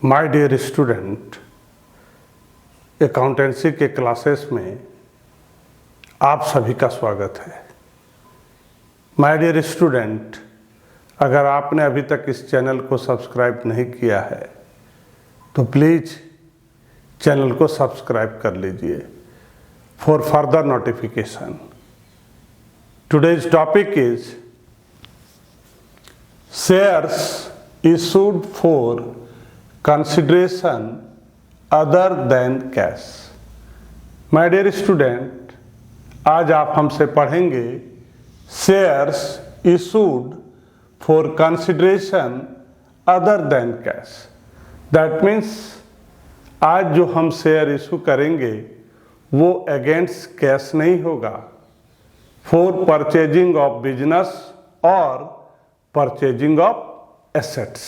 My dear student, accountancy के classes में आप सभी का स्वागत है। माय डियर स्टूडेंट, अगर आपने अभी तक इस चैनल को सब्सक्राइब नहीं किया है तो प्लीज़ चैनल को सब्सक्राइब कर लीजिए for further notification. Today's topic is shares issued for consideration other than cash। My dear student, आज आप हमसे पढ़ेंगे shares issued for consideration other than cash। That means आज जो हम शेयर इशू करेंगे वो अगेंस्ट कैश नहीं होगा, फॉर परचेजिंग ऑफ बिजनेस और purchasing of assets।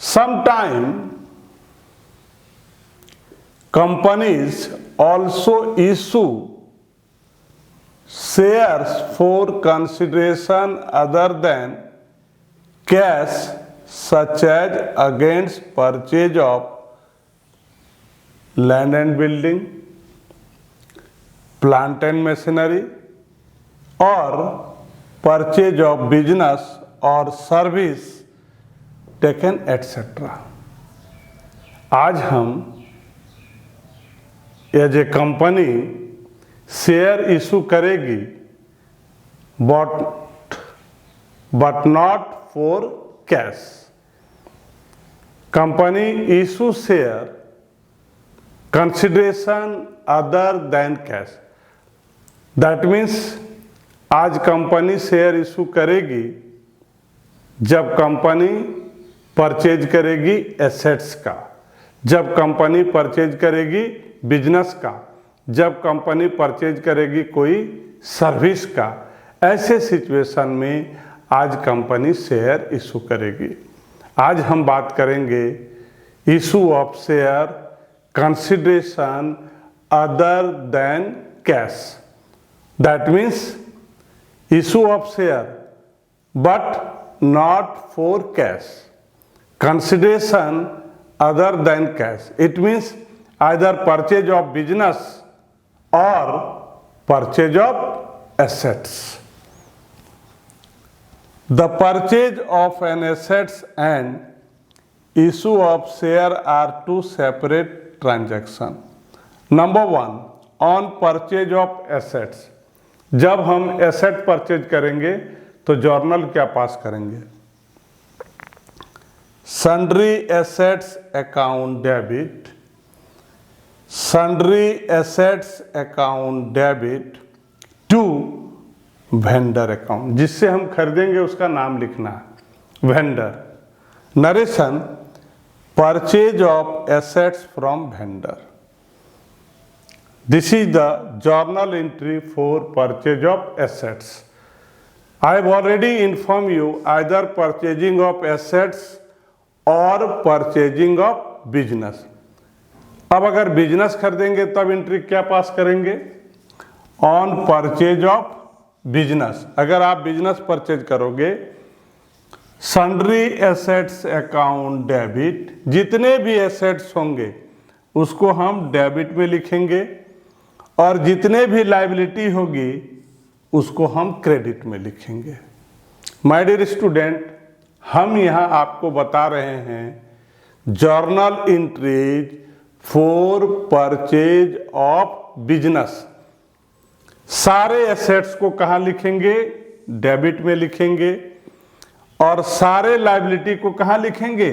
Sometime companies also issue shares for consideration other than cash, such as against purchase of land and building, plant and machinery, or purchase of business और service taken etcetera. आज हम as a company share issue करेगी but not for cash. Company issue share consideration other than cash. That means आज company share issue करेगी जब company purchase करेगी assets का, जब कंपनी परचेज करेगी बिजनेस का, जब कंपनी परचेज करेगी कोई सर्विस का। ऐसे सिचुएशन में आज कंपनी शेयर इशू करेगी। आज हम बात करेंगे issue of share consideration other than cash. That means issue of share but not for cash, consideration other than cash. It means either purchase of business or purchase of assets. The purchase of an assets and issue of share are two separate transactions. Number one, on purchase of assets, जब हम asset purchase करेंगे तो journal क्या पास करेंगे? Sundry assets account debit, sundry assets account debit to vendor account. जिससे हम खरीदेंगे उसका नाम लिखना है vendor. Narration purchase of assets from vendor. This is the journal entry for purchase of assets. I have already informed you either purchasing of assets or purchasing of business। अब अगर business खरीदेंगे तब एंट्री क्या पास करेंगे? On purchase of business. अगर आप business purchase करोगे सन्ड्री एसेट्स अकाउंट डेबिट, जितने भी एसेट्स होंगे उसको हम डेबिट में लिखेंगे और जितने भी लायबिलिटी होगी उसको हम क्रेडिट में लिखेंगे। माय डियर स्टूडेंट, हम यहाँ आपको बता रहे हैं journal entries for purchase of business. सारे एसेट्स को कहाँ लिखेंगे? डेबिट में लिखेंगे और सारे लायबिलिटी को कहाँ लिखेंगे?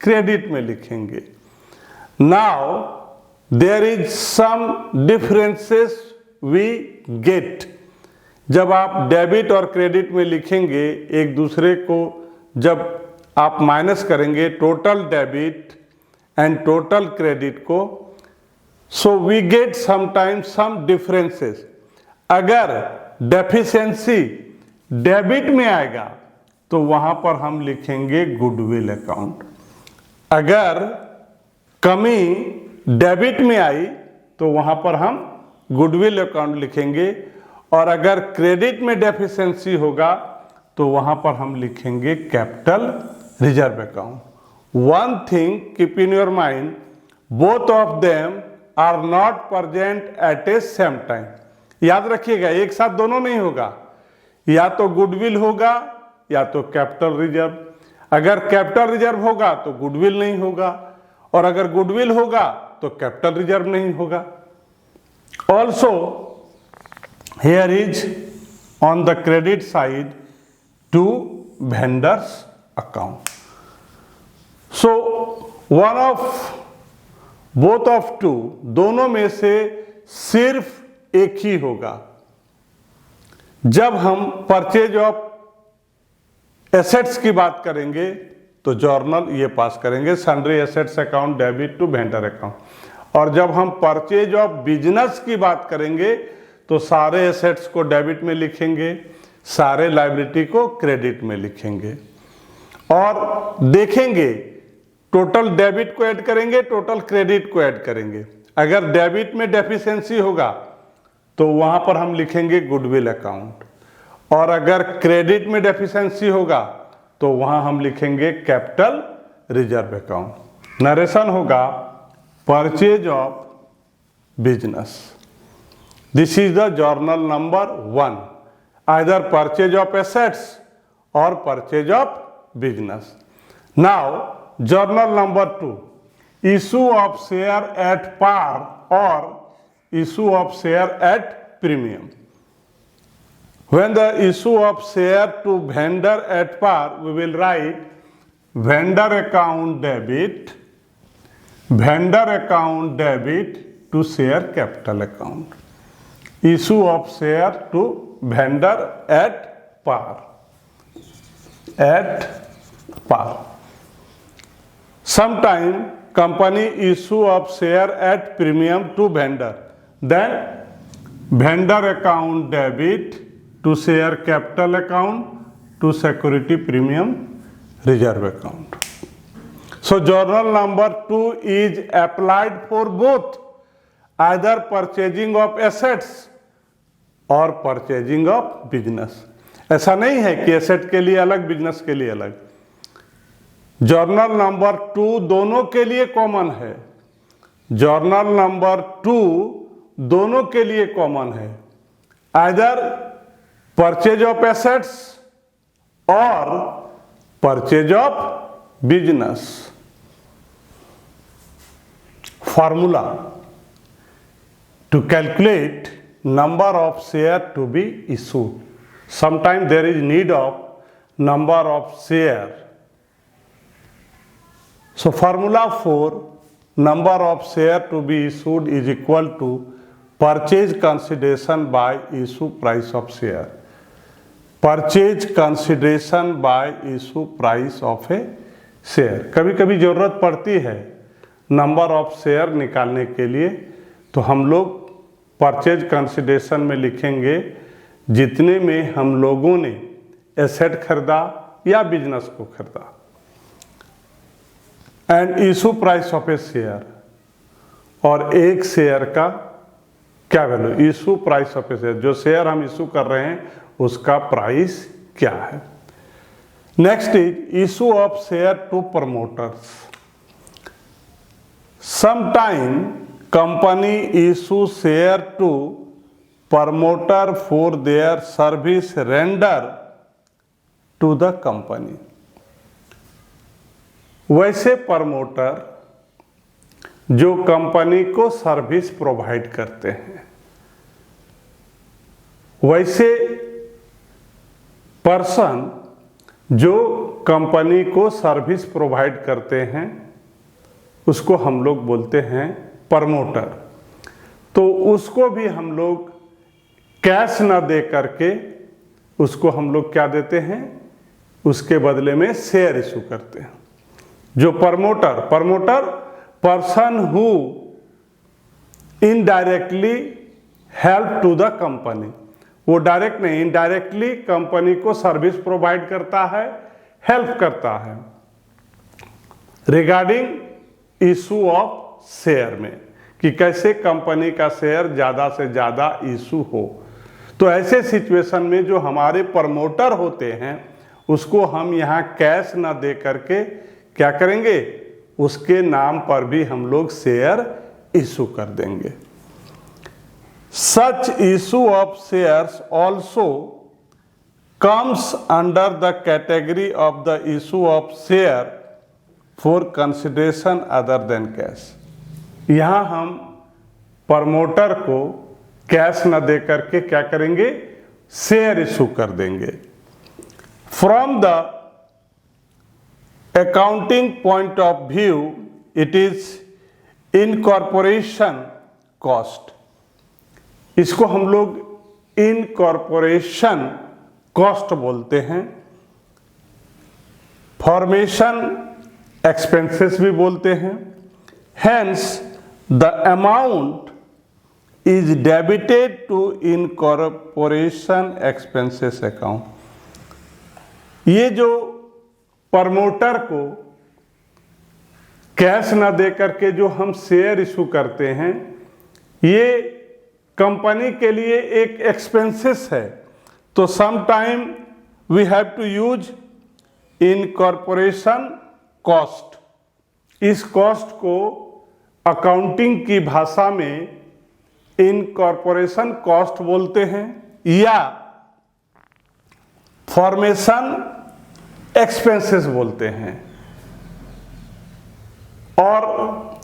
क्रेडिट में लिखेंगे। Now there is some differences we get. जब आप डेबिट और क्रेडिट में लिखेंगे एक दूसरे को, जब आप माइनस करेंगे total debit and total credit को, so we get sometimes some differences. अगर डेफिशिएंसी डेबिट में आएगा तो वहां पर हम लिखेंगे गुडविल अकाउंट। अगर कमी डेबिट में आई तो वहां पर हम गुडविल अकाउंट लिखेंगे और अगर क्रेडिट में डेफिशिएंसी होगा तो वहां पर हम लिखेंगे capital reserve account. one thing keep in your mind, both of them are not present at a same time. याद रखिएगा, एक साथ दोनों नहीं होगा, या तो गुडविल होगा या तो कैपिटल रिजर्व। अगर कैपिटल रिजर्व होगा तो गुडविल नहीं होगा, और अगर गुडविल होगा तो कैपिटल रिजर्व नहीं होगा। Also here is on the credit side to vendors account. So one of both of two, दोनों में से सिर्फ एक ही होगा। जब हम परचेज ऑफ एसेट्स की बात करेंगे तो जर्नल ये पास करेंगे, sundry assets account debit to vendor account. और जब हम परचेज ऑफ बिजनेस की बात करेंगे तो सारे एसेट्स को डेबिट में लिखेंगे, सारे लायबिलिटी को क्रेडिट में लिखेंगे, और देखेंगे टोटल डेबिट को ऐड करेंगे, टोटल क्रेडिट को ऐड करेंगे। अगर डेबिट में डेफिशिएंसी होगा तो वहां पर हम लिखेंगे गुडविल अकाउंट, और अगर क्रेडिट में डेफिशिएंसी होगा तो वहां हम लिखेंगे कैपिटल रिजर्व अकाउंट। नरेशन होगा purchase of business. This is the journal number 1, either purchase of assets और purchase of business. Now journal number 2, issue of share at par और issue of share at premium. When the issue of share to vendor at par, we will write vendor account debit to share capital account. Issue of share to vendor at par. Sometime company issue of share at premium to vendor. Then vendor account debit to share capital account to security premium reserve account. So journal number 2 is applied for both, either purchasing of assets और purchasing of business. ऐसा नहीं है कि asset के लिए अलग, business के लिए अलग। जर्नल नंबर 2 दोनों के लिए कॉमन है। जर्नल नंबर 2 दोनों के लिए कॉमन है, आइदर परचेज ऑफ एसेट्स और purchase of business. Formula to calculate number of share to be issued, sometime there is need of number of share. So formula for number of share to be issued is equal to purchase consideration by issue price of share. Purchase consideration by issue price of a share. कभी कभी ज़रूरत पड़ती है number of share निकालने के लिए, तो हम लोग परचेज कंसिडरेशन में लिखेंगे जितने में हम लोगों ने एसेट खरीदा या बिजनेस को खरीदा, and issue price of a share, और एक शेयर का क्या value, issue price of a share, जो शेयर हम इशू कर रहे हैं उसका प्राइस क्या है। Next is issue of share to promoters. Sometime company issue share to promoter for their service render to the company. वैसे प्रमोटर जो कंपनी को सर्विस प्रोवाइड करते हैं, वैसे पर्सन जो कंपनी को सर्विस प्रोवाइड करते हैं उसको हम लोग बोलते हैं प्रमोटर। तो उसको भी हम लोग कैश ना दे करके उसको हम लोग क्या देते हैं, उसके बदले में शेयर इशू करते हैं। जो promoter person who indirectly help to the company, वो डायरेक्ट नहीं, इनडायरेक्टली कंपनी को सर्विस प्रोवाइड करता है, हेल्प करता है रिगार्डिंग इशू ऑफ शेयर में, कि कैसे कंपनी का शेयर ज़्यादा से ज़्यादा इशू हो। तो ऐसे सिचुएशन में जो हमारे प्रमोटर होते हैं उसको हम यहाँ कैश ना दे करके क्या करेंगे, उसके नाम पर भी हम लोग शेयर इशू कर देंगे। सच issue of shares also comes under the category of the issue of share for consideration other than cash। यहाँ हम प्रमोटर को कैश न दे करके क्या करेंगे, शेयर इशू कर देंगे। From the accounting point of view it is incorporation cost. इसको हम लोग इनकॉर्पोरेशन कॉस्ट बोलते हैं, फॉर्मेशन एक्सपेंसेस भी बोलते हैं। Hence the amount is debited to incorporation expenses account. ये जो प्रमोटर को कैश ना दे करके जो हम शेयर इशू करते हैं, ये कंपनी के लिए एक एक्सपेंसेस है। तो some time we have to use incorporation cost. इस कॉस्ट को अकाउंटिंग की भाषा में इनकॉर्पोरेशन कॉस्ट बोलते हैं या फॉर्मेशन एक्सपेंसेस बोलते हैं, और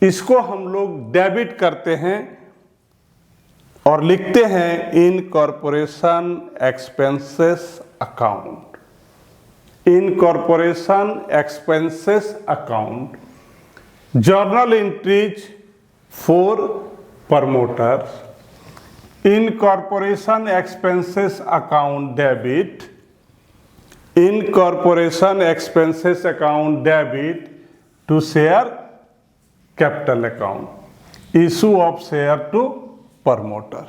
इसको हम लोग डेबिट करते हैं और लिखते हैं incorporation expenses account. Incorporation expenses account journal entries for promoters, incorporation expenses account debit, incorporation expenses account debit to share capital account, issue of share to promoter.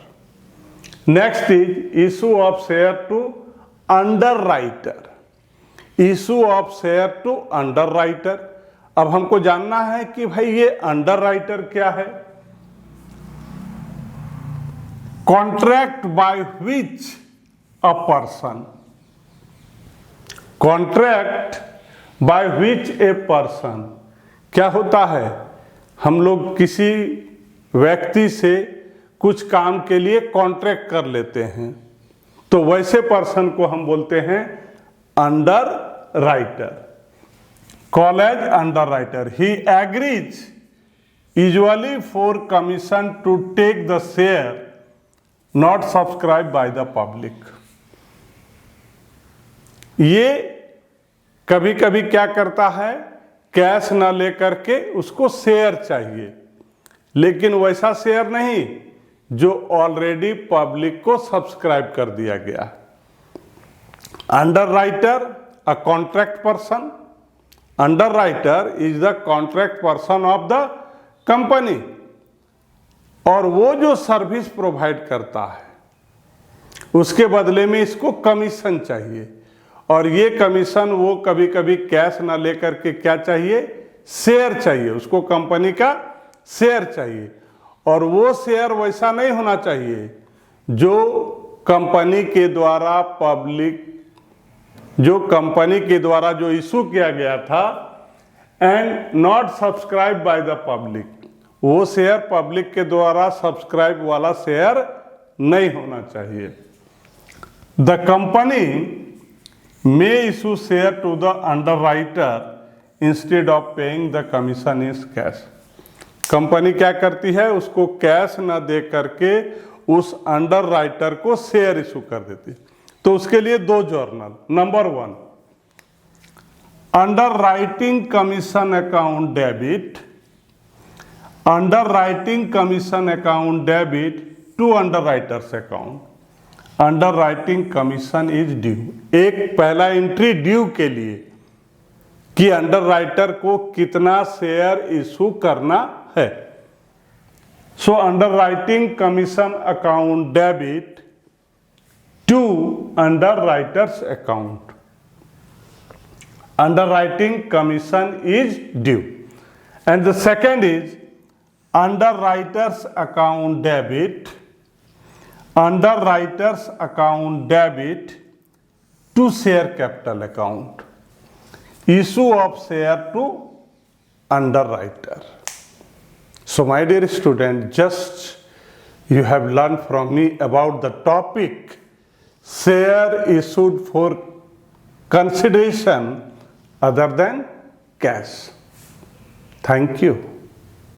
Next is issue of share to underwriter. Issue of share to underwriter. अब हमको जानना है कि भाई ये underwriter क्या है। Contract by which a person, contract by which a person क्या होता है, हम लोग किसी व्यक्ति से कुछ काम के लिए कॉन्ट्रैक्ट कर लेते हैं, तो वैसे पर्सन को हम बोलते हैं underwriter. College underwriter, he agrees usually for commission to take the share not subscribe by the public. ये कभी कभी क्या करता है, कैश ना लेकर के उसको शेयर चाहिए, लेकिन वैसा शेयर नहीं जो ऑलरेडी पब्लिक को सब्सक्राइब कर दिया गया। Under writer a contract person, under writer is the contract person of the company, और वो जो सर्विस प्रोवाइड करता है उसके बदले में इसको कमीशन चाहिए, और ये कमीशन वो कभी कभी कैश ना लेकर के क्या चाहिए, शेयर चाहिए, उसको कंपनी का शेयर चाहिए। और वो शेयर वैसा नहीं होना चाहिए जो कंपनी के द्वारा पब्लिक, जो कंपनी के द्वारा जो इशू किया गया था and not subscribe by the public, वो शेयर पब्लिक के द्वारा सब्सक्राइब वाला शेयर नहीं होना चाहिए। The company may issue share to the underwriter instead of paying the commission is cash. Company क्या करती है, उसको कैश ना दे करके उस अंडर राइटर को शेयर इशू कर देती। तो उसके लिए दो journal, number 1 underwriting commission account debit, underwriting commission account debit to underwriters account. Underwriting commission is due, एक पहला एंट्री ड्यू के लिए कि अंडर राइटर को कितना शेयर इशू करना है। So underwriting commission account debit to underwriters account. Underwriting commission is due. And the second is underwriters account debit, underwriters account debit to share capital account. issue of share to underwriter. So my dear student, just you have learned from me about the topic share issued for consideration other than cash. Thank you.